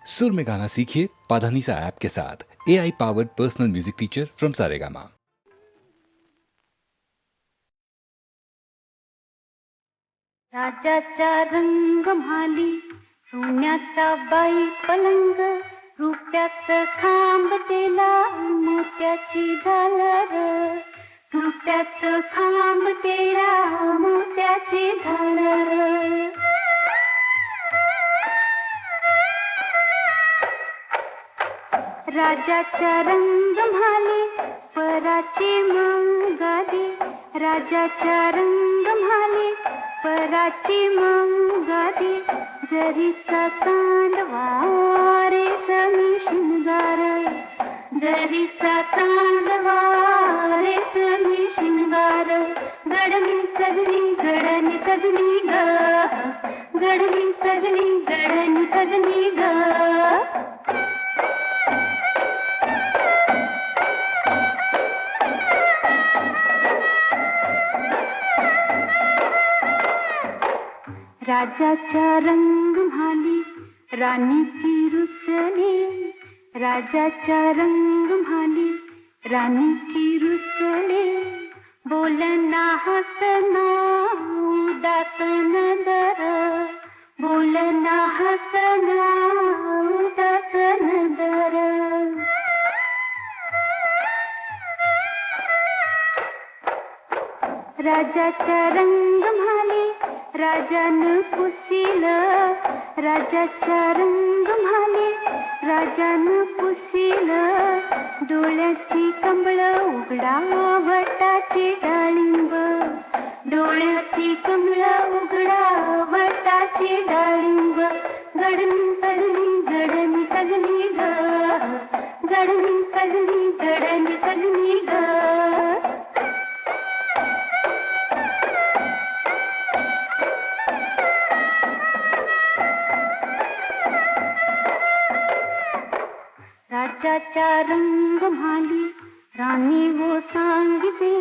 सुर में गाना सीखिए पाधानीसा ऐप के साथ। AI powered personal music teacher from Saregama. राजाचा रंग म्हाली सोन्याचा बाई पलंग, रुपयाचं खांब तेला मोत्याची झालर, रुपयाचं खांब तेला मोत्याची झालर. राजाच्या रंग म्हाली पराची मंगादी, राजाच्या रंग म्हाली पराची मंगादी, जरीचा कांडवा रेशमी शिंगार, जरीचा कांडवा रेशमी शिंगार. गडनी सजनी गडनी सजनी ग, गडनी सजनी गडनी सजनी ग. राजाचा रंग म्हाली राणी की रुसली, राजाचा रंग म्हाली राणी की रुसली, बोलना हसना उदासन दर, बोलना हसना उदासन दर. राजाचा रंग म्हाली राजानं पुसील, राजाचा रंग म्हाली राजानं पुसील, डोळ्याची कमळ उघडा वटाची डाळिंब, डोळ्याची कमळ उघडा वटाची डाळिंब. गडनी सजनी गडनी सजनी ग, गडनी सजनी गडनी सजनी ग. राजाचा रंग म्हाली राणी वो सांगते,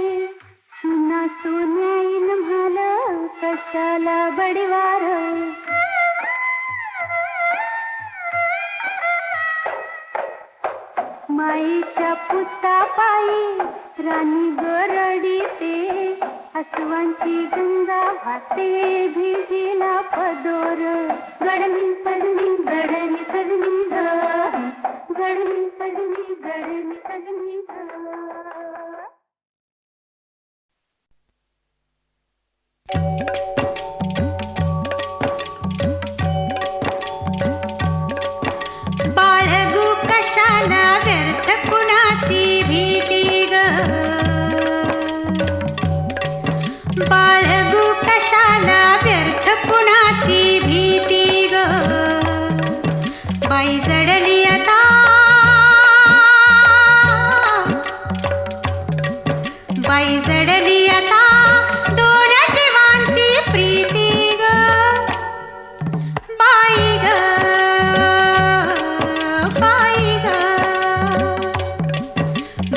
सुना सोन्याईन म्हाला कशाला बडीवार. माईच्या पुतापायी राणी गरडीते, अस्वांची गंगा वाहते भिजीला पदोर. गडनी सजनी गडनी सजनी ग, गडनी सजनी गडनी सजनी ग. बाळगू कशाला व्यर्थ कुणाची भीती ग, बाळगू कशाला व्यर्थ कुणाची भीती ग. बाई जडली आता, बाई जडली आता दोन जीवांची प्रीती ग. बाई ग बाई ग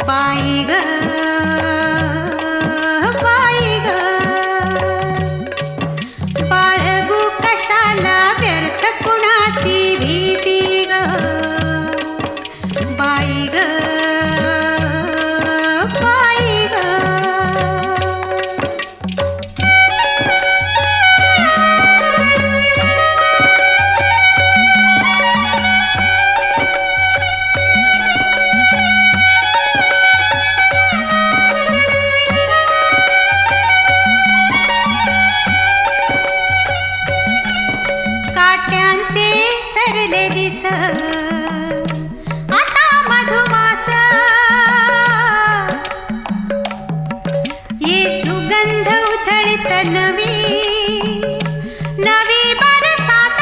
बाई ग बाई ग. बाळगू कशाला व्यर्थ कुणाची भीती ग, बाई ग बाई ग. काट्यांचे सरले दिस आता मधुमास, ये सुगंध उथळीत नवी नवी बरसात.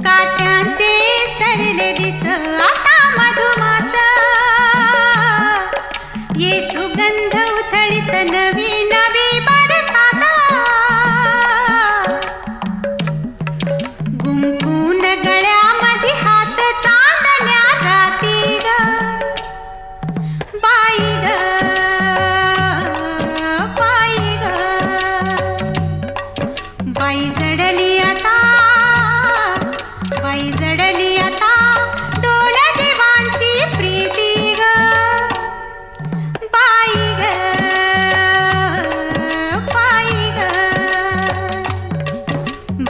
काट्यांचे सरले दिस आता मधुमास, ये सुगंध उथळीत नवी नवी बरसात.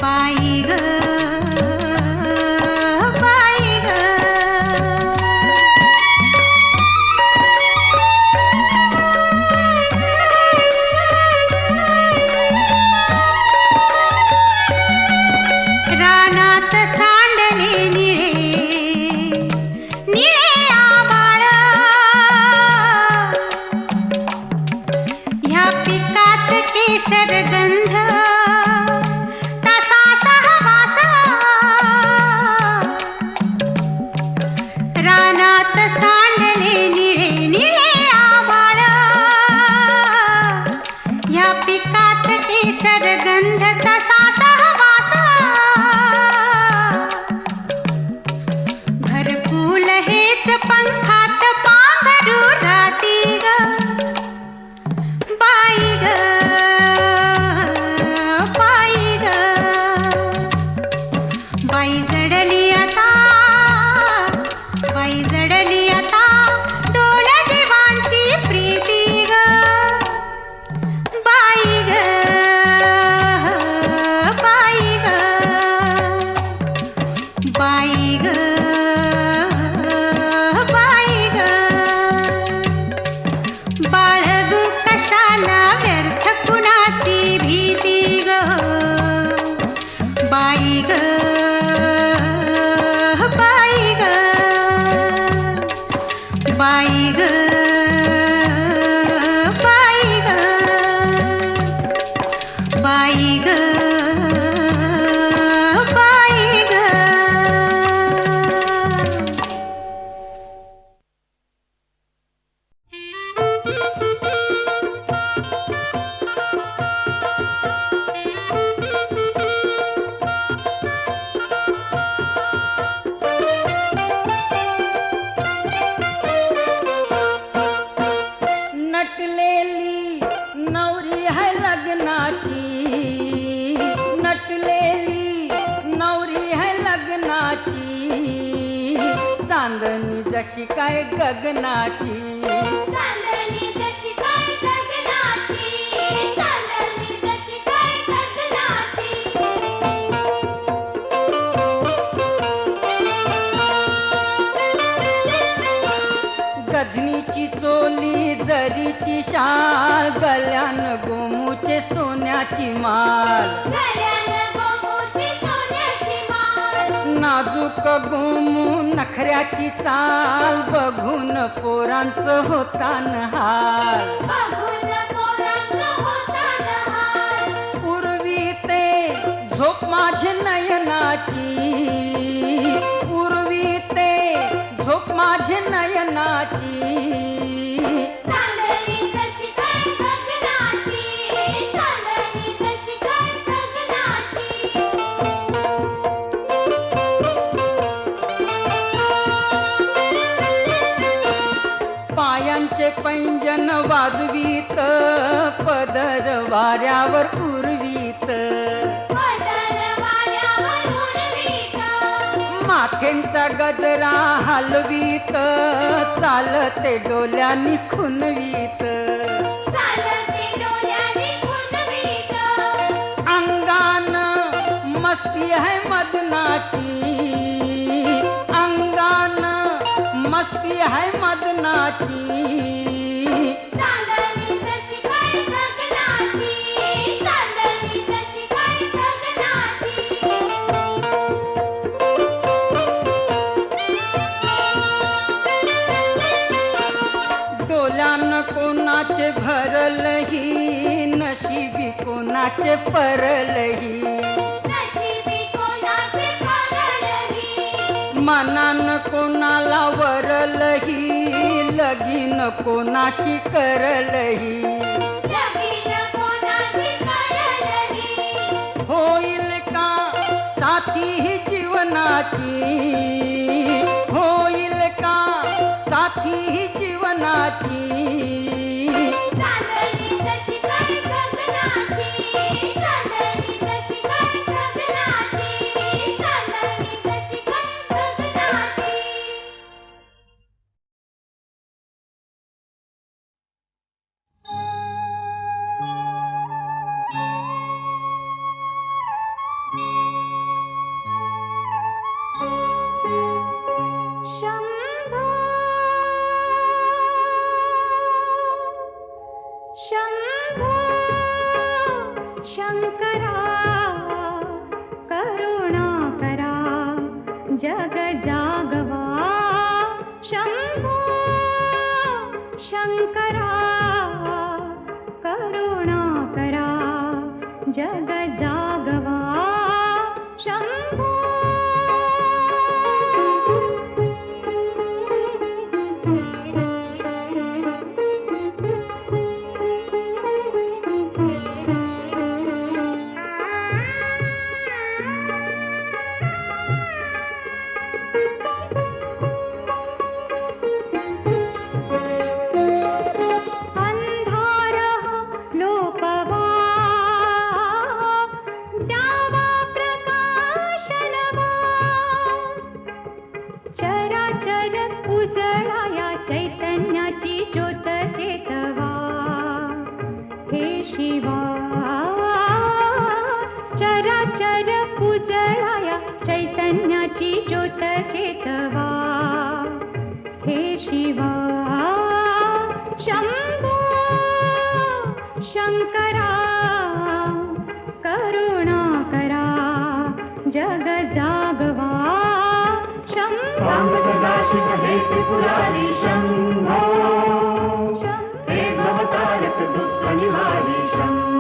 बाई ग बाई ग रानात सांडले निळे निळे आभाळ ह्या पिकात केशर गंध तसा सहवास रानात सांडले निळे निळे आभाळ ह्या पिकात केशर गंध तसा सहवास घरकुल हेच पंखात पांघरू राहती ग बाई ग बाई ग बाई जडली आता बाई जडली आता दोन जीवांची प्रीती ग बाई ग बाई ग बाई ग बाई ग बाळगू कशाला व्यर्थ कुणाची भीती ग बाई ग बाई ग बाई ग बाई ग बाई ग बाई ग नटलेली नवरी है लग्नाची नटलेली नवरी है लग्नाची चांदणी जशी काय गगनाची चांदणी जशी काय गगनाची चांदणी जशी काय गगनाची गजनीची चोली जरीची शाल गल्यान गोमूचे सोन्याची माल गल्यानं गोमूची सोन्याची माळ नाजूक गोमू नखऱ्याची चाल बघून पोरांचं होतान हाल बघून पोरांचं होतान हाल पूर्वी ते झोप माझी नयनाची पूर्वी ते झोप माझी नयनाची चांदणी जशी काय गगनाची चांदणी जशी काय गगनाची पायांचे पैंजन वाजवीत पदर वाऱ्यावर उर्वीत पदर वाऱ्यावर उडवीत माथेंचा गजरा हलवीत चालते डोल्यानी खुनवीत चालते डोल्याने खुणवीत अंगान मस्ती है मदनाची अंगान मस्ती है मदनाची चांदणी जशी काय गगनाची चांदणी जशी काय गगनाची डोल्यान कोणाचे भरलही नशिबी कोणाचे परलही नशिबी कोणाचे फरलही मनान कोणाला वरलही लगीन कोणाशी करलही लगीन कोणाशी करलही होईल का साथी ही जीवनाची होईल का साथी ही जीवनाची चांदणी जशी काय गगनाची चांदणी जशी काय गगनाची चांदणी जशी काय गगनाची जग जागवा शंभो शंकरा करुणा करा जग जागवा शंभो चराचर उजळाया चैतन्याची ज्योत चेतवा हे शिवा शंभो शंकरा करुणा करा जग जागवा शंभो शिव हे त्रिपुरारी शंभो हे भवतारक दुःख निवारी शंभो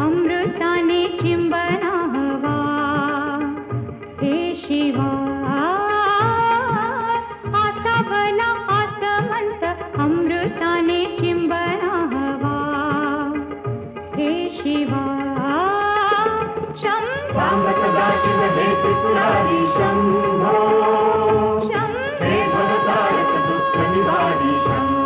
अमृताने चिंबना हवा हे शिवा आसा बला आसमंत अमृताने चिंबना हवा हे शिवा सांब सदाशिव हे त्रिपुरारी शंभो हे भवतारक दुःख निवारी शंभो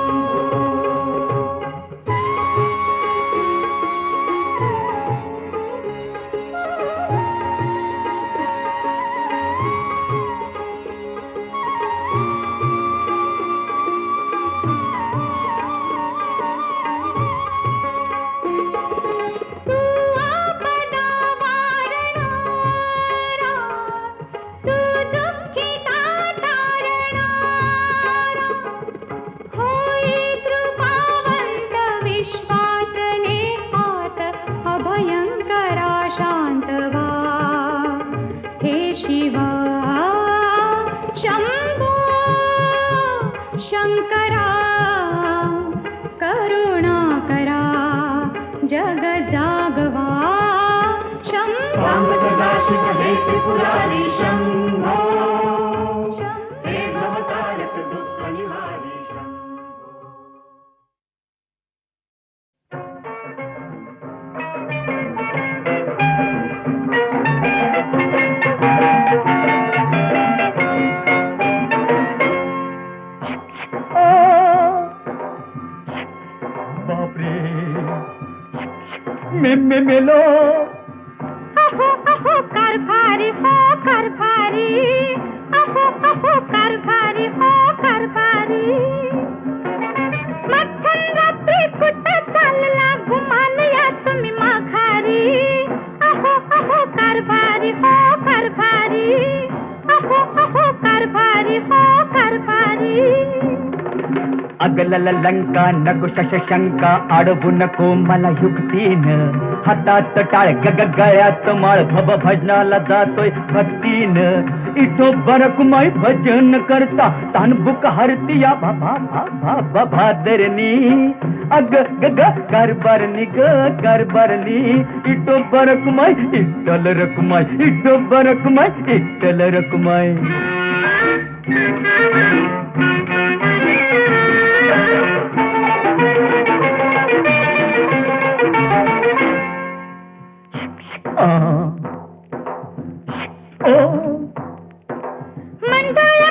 शंकरा करुणा करा जग जागवा सांब सदाशिव हे त्रिपुरारी शंभो हे भवतारक दुःख निवारी शंभो मेलो अहो अहो कारभारी हो कारभारी अहो अहो कारभारी हो कारभारी मध्यरात्री कुठे चालला गुमान या तुम्ही माघारी अहो अहो कारभारी हो कारभारी अहो अहो कारभारी हो कारभारी अगलल लंका नको शशंका अडवू नको मला युक्तीनं हातात टाळ गळ्यात माळ भब भजनाला जातोय भक्तीनं इथो बरकुमाई भजन करता तानबुक हरती या बाबा भादरनी अग ग कारभारनी ग कारभारनी इथो बरकुमाई इटल रकुमाई इथो बरकुमाई इटल रकुमाई मंडळ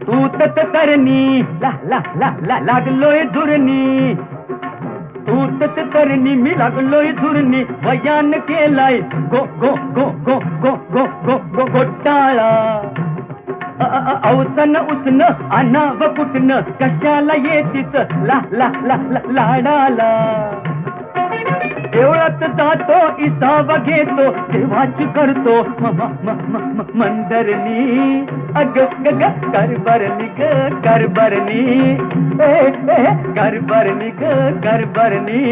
तू तरणी ला ला ला ला लागलोय झुरणी, तू तरणी मी लागलोय झुरणी, वयान केलाय गो गो गो गो गो गो गो गो घोटाळा. अवसन उसन आणाव कुठन, कशाला येतीच ला ला ला ला लाडाला. देवळात जातो इसावा घेतो, देवाची करतो मंदरनी. अग ग ग करबरनी ग करबरनी, करबरनी ग करबरनी.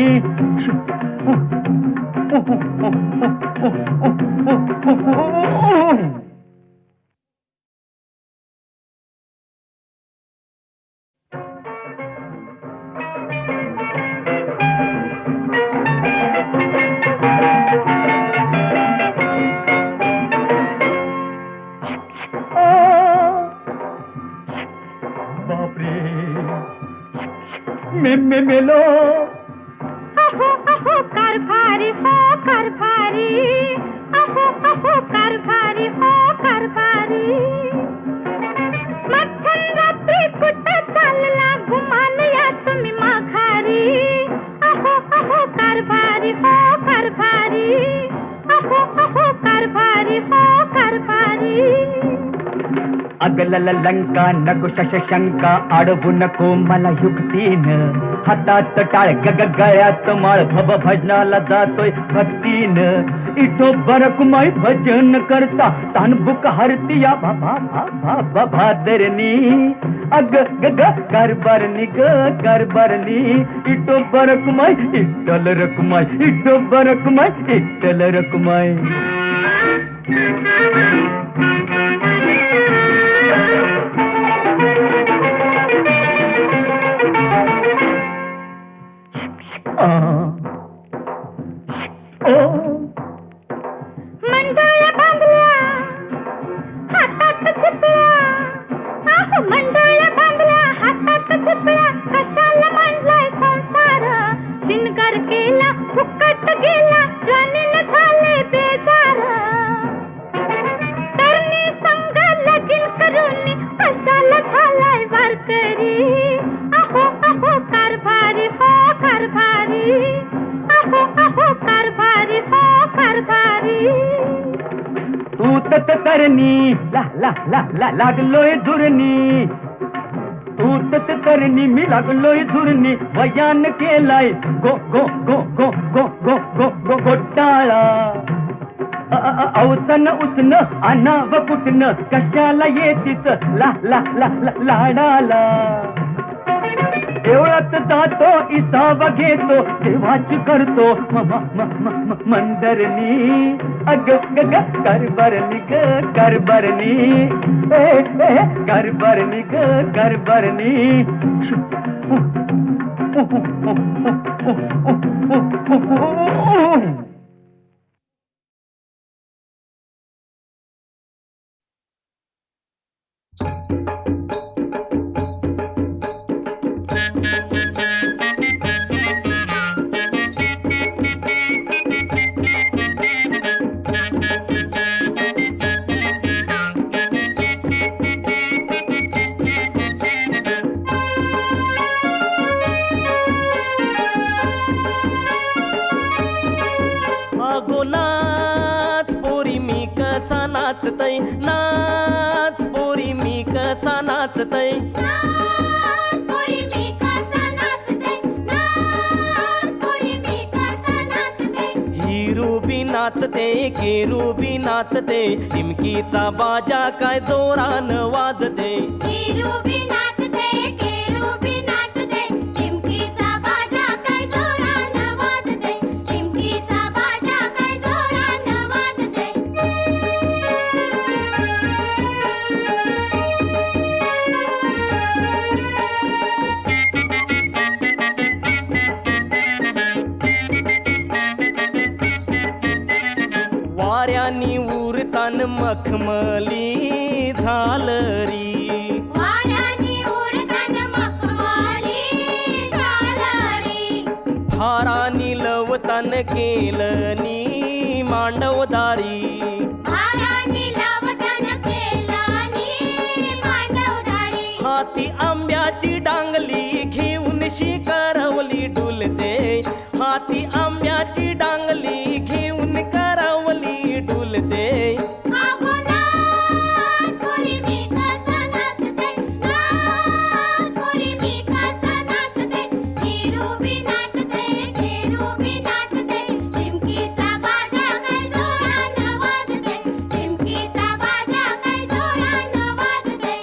मे मेलो अहो अहो कारभारी हो कारभारी, अहो अहो कारभारी हो कारभारी. मध्यरात्री कुठं चालला गुमान या तुम्ही माघारी. अहो अहो कारभारी हो कारभारी, अहो अहो कारभारी हो कारभारी. अगलल लंका नको शशंका, अडवू नको मला युक्तीनं. हातात टाळ ग गळ्यात माळ, भव भजनाला जातोय भक्तीनं. इथो बरकुमाई भजन करता, तानबुक हरती या भादरनी. अग ग ग करबरनी ग करबरनी, इथो बरकुमाई इट्टल रकुमाई, इथो बरकुमाई इट्टल रकुमाई. मंडळ बांधल्या हातात चिपळ्या, अहो मंडळ बांधल्या हातात चिपळ्या, कशाला मांडलाय संसार. शिनगार केला फुकट गेला, जाणीन झाले बेजार. तरणी संग लगीन करून कशाला झालाय वारकरी. अहो अहो कारभारी हो कारभारी, अहो अहो कारभारी हो कारभारी. तू तरणी ला ला ला ला लागलोय झुरणी, तू तरणी मी लागलोय झुरणी, वयान केलाय गो गो गो गो गो गो गो गो घोटाळा. अवसन उसन आणाव कुठन, कशाला येतीच ला ला ला ला लाडाला. देवळात जातो इसावा घेतो, देवाची करतो मंदरनी. अग ग ग करबरनी ग करबरनी, करबरनी ग करबरनी. नाचतय नाच पोरी मी कसा नाचतय. नाच पोरी मी कसा नाचते, नाच पोरी मी कसा नाचते. हिरू बी नाचते केरू बी नाचते, टिमकीचा बाजा काय जोरान वाजते. हिरू बी नाचते, केरू बी नाचते, चिमकीचा बाजा काय जोरानं वाजते, चिमकीचा बाजा काय जोरानं वाजते. वाऱ्यानी उरतान मखमली झालरी, वाऱ्यानी उडतान मखमली झालरी. भारानी लवतान केलनी मांडवदारी. भारानी लावतान केलानी हाती आंब्याची डांगली घेऊन शिकारवली डुलते, हाती आंब्याची डांगली घेऊन करवली डुलते. अगो नाच पोरी मी कसा नाचते, नाच पोरी मी कसा नाचते, खेरूबी नाचते, खेरूबी नाचते, चिमकीचा बाजा काय जोरानं वाजते, चिमकीचा बाजा काय जोरानं वाजते.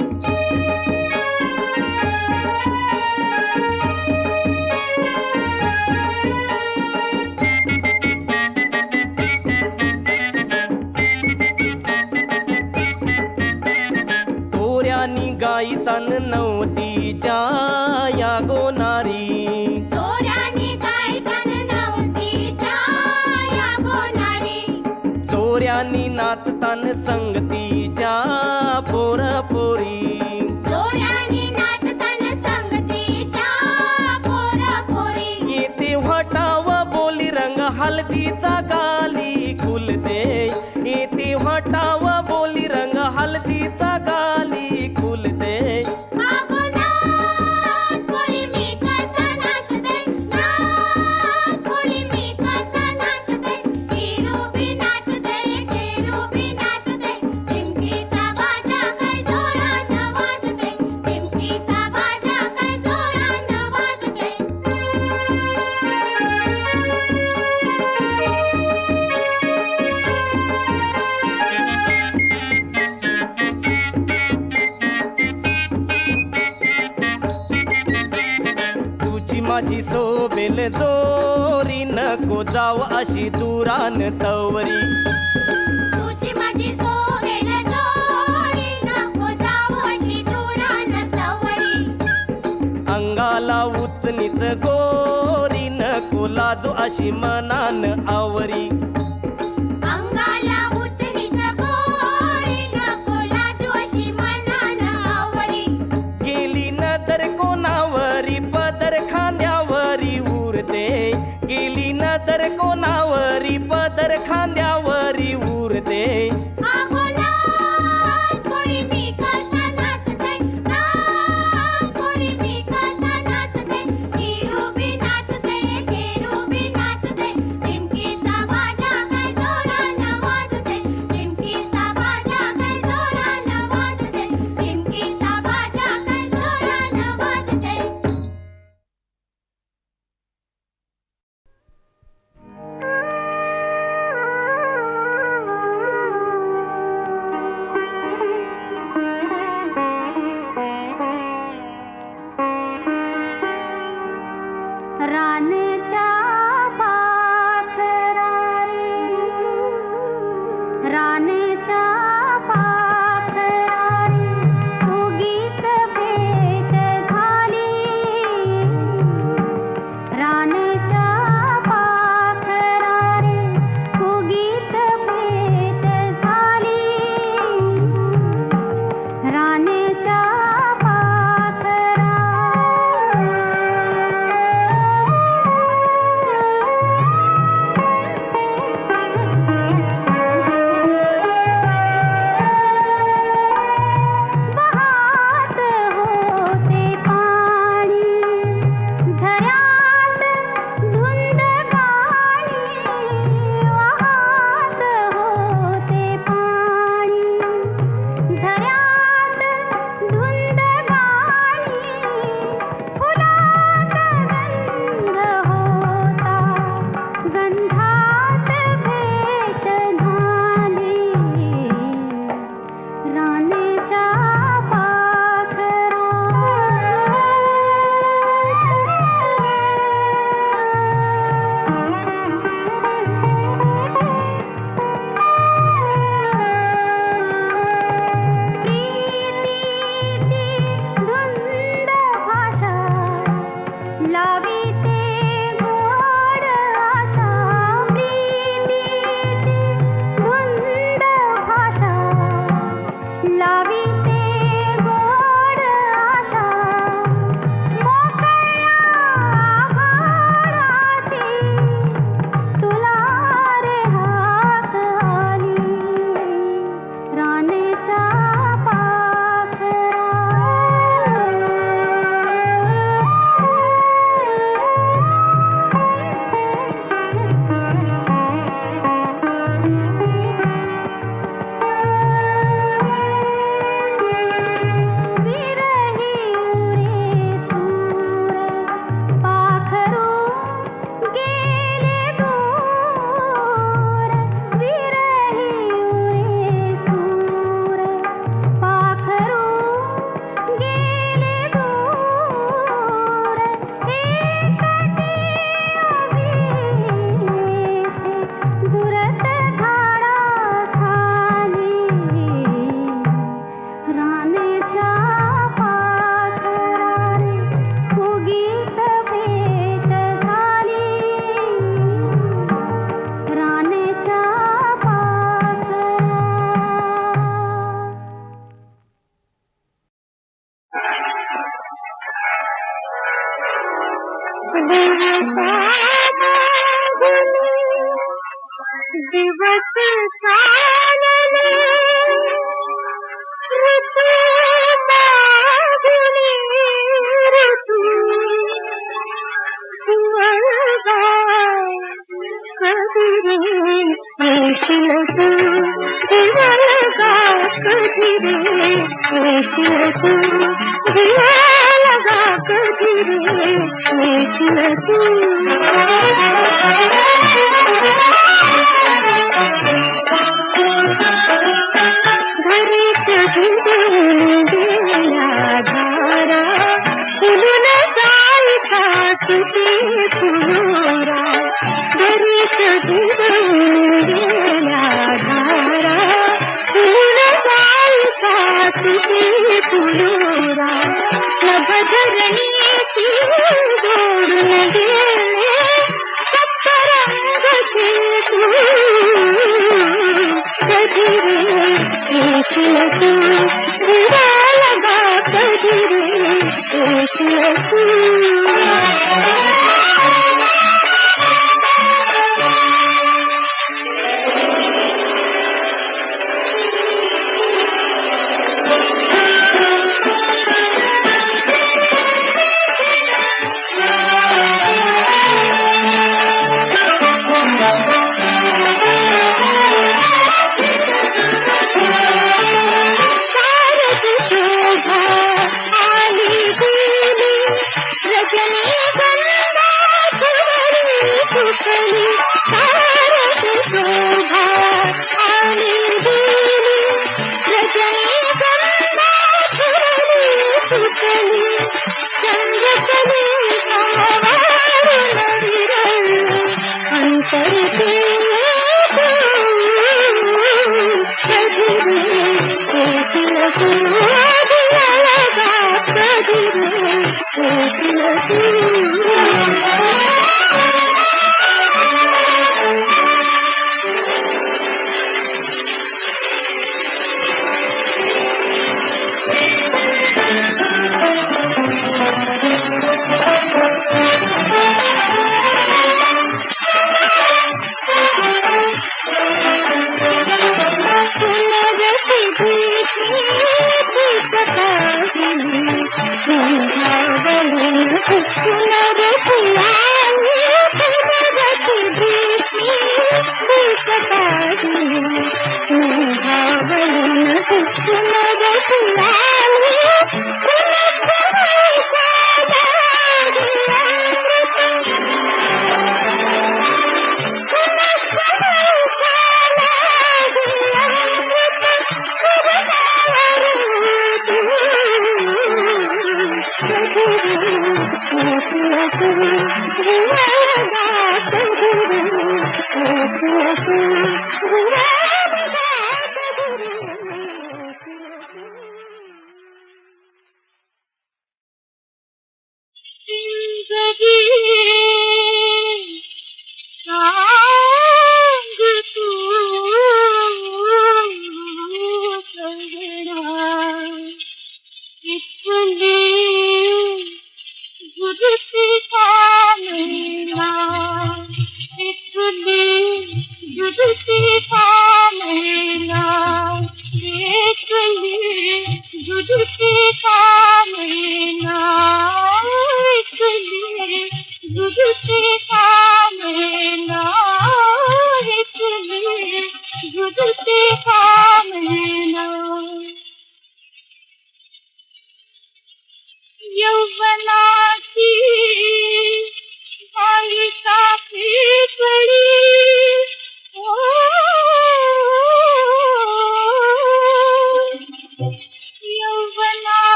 तोऱ्यानी गायतान नवतीच्या या गोनारी, तोऱ्यानी गायतान नवतीच्या या गोनारी, चोऱ्यानी नाचतान संगतीच्या पोरपोरी. चोऱ्यानी नाचतान संगतीच्या पोरपोरी. येते व्हटाव बोली रंग हळदीचा गाली खुलते, येते व्हटाव बोली रंग हळदीचा गाली खुलते. अगो नाच पोरी मी कसा नाचते, नाच पोरी मी कसा नाचते, खेरूबी नाचते, खेरूबी नाचते, चिमकीचा बाजा काय जोरानं वाजते, चिमकीचा बाजा काय जोरानं वाजते. तुझी माझी सोबेल जोरी नको जाव अशी दुरान तवरी. तुझी माझी सोबेल जोडी नको जाऊ अशी दुरान तवरी. अंगाला उचनीच गोरी नको लाजू अशी मनान आवरी. अंगाला उचलीच गोरी नको लाजू अशी मनानं आवरी. गेली नदर कोणावरी पदर खांद्यावरी उरते, गेली नदर कोणावरी पदर खांद्यावरी उरते. अगो नाच पोरी मी कसा नाचते, नाच पोरी मी कसा नाचते, खेरूबी नाचते, खेरूबी नाचते, चिमकीचा बाजा काय जोरानं वाजते, चिमकीचा बाजा काय जोरानं वाजते, चिमकीचा बाजा काय जोरानं वाजते. रानच्या पाखरारी, रानच्या पाखरारी, उगीच भेट झाली. रानच्या पाखरारी, उगीच भेट झाली. रानच्या वाहत होते पाणी, झऱ्यात धुंद गाणी. वाहत होते पाणी, झऱ्यात धुंद गाणी. फुलात गंध होता, गंधात भेट झाली. रानच्या प्रीतीची धुंद भाषा, लाविते गोड आशा. प्रीतीची धुंद भाषा, दिवस चालले ऋतू मागुनी ऋतू जुळगा कधी रे येशील तू जुळगा कधी रे येशील तू जुळगा कधी रे येशील तू घरी कधी गेल्या धारा फुलून जायचा तुझे फुलोरा घरी कधी गेल्या धारा फुलून जायचा तुझे फुलोरा नभधरणीची जोडून गेले सप्तरंगचे तू कधी रे येशील तू लगा कधी रे येशील तू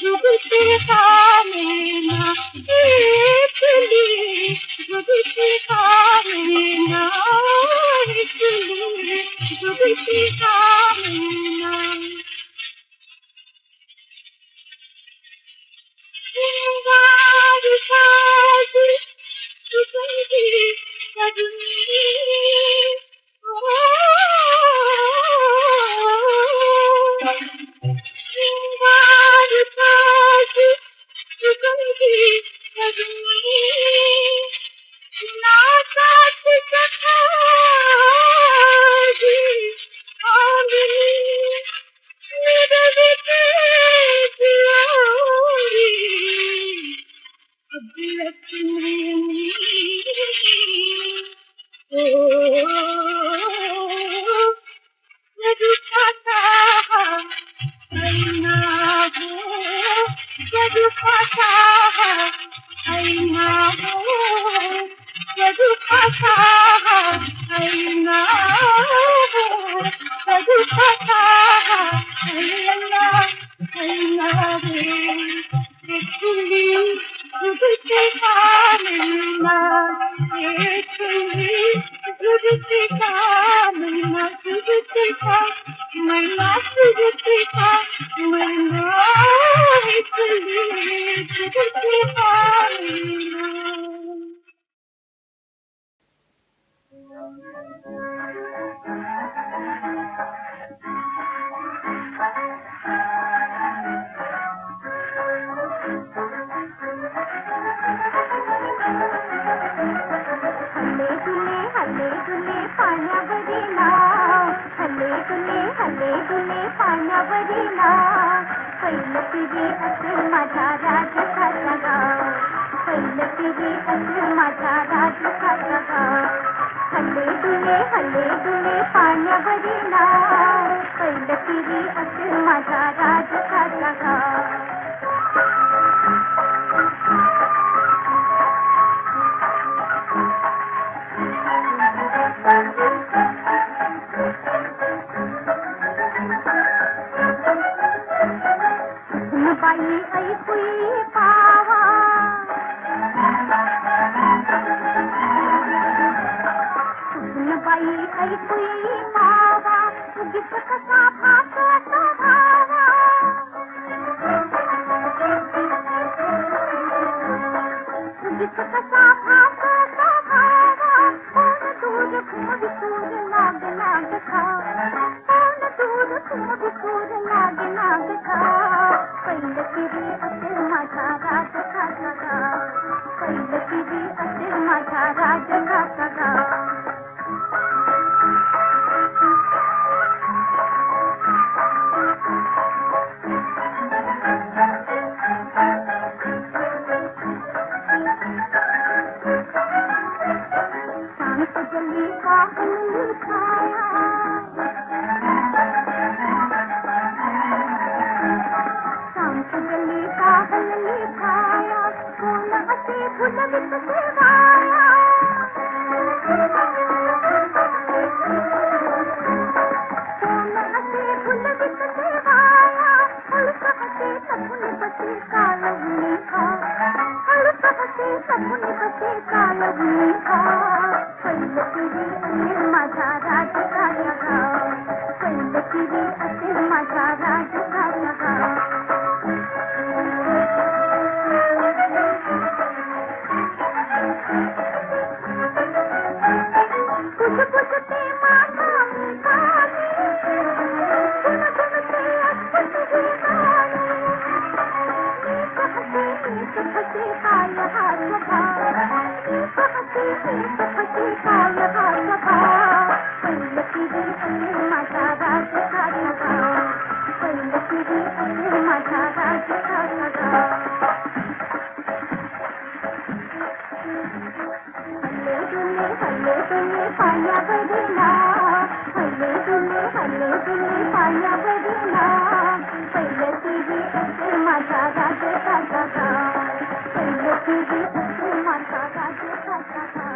जुगती कामेना इकली जुगती कामेना इकली जुगती कामेना श्रृंगार साज सुगंधी सजनी श्रृंगार साज सुगंधी सजनी नासात सखाजी आमनी निरविते जियारी अब लक्ष्मी ओ यदुपता ऐना हो यदुपता ऐना हो यदुपता ऐना हो यदुपता ऐना ऐना रे एकली जुगती कामना एकली जुगती कामना जुगती कामना जुगती कामना एकली जुगती कामना हल्ले दुले पाण्यावरी नाव हल्ले दुले पाण्यावरी नाव पहिलं पिढी असेल माझ्या राजखाचा गाव पहिलं पिढी असेल माझ्या राजखाचा गाव हल्ले दुले पाण्यावरी नाव पहिलं पिढी असेल माझ्या राजखाचा गाव बाई ऐकुई पावा बाई ऐकुई पावा गीत कसा भासतो भावा गीत कसा भासतो भावा कोण दूर खूप दूर लाग लाग खा कोण दूर खूप दूर लाग लाग खा पहिलं पिढी असेल माझा राजखाचा गाव पहिलं पिढी असेल माझा राजखाचा गाव सांत जली का हल्ली खाया सांत जली का हल्ली खाया कोण असे फुलवित सेवाया कोण असे फुलवित सेवाया हळूच हसे सपून बसे कालवणी खा हळूच हसे सपून बसे कालवणी खा पहिलं पिढी असेल माझा राजखाचा गाव पहिलं पिढी असेल माझा राजखाचा गाव कुजबुजते माझा मी गाणी गुणगुणते अष्टपदी गाणी एक हसे काय हा स्वभाव एक हसे काय हा स्वभाव पहिलं पिढी असेल माझा राजखाचा गाव पहिलं पिढी असेल माझा राजखाचा गाव हल्ले दुले पाण्यावरी नाव हल्ले दुले पाण्यावरी नाव पहिलं पिढी असेल माझा राजखाचा गाव पहिलं पिढी असेल माझा राजखाचा गाव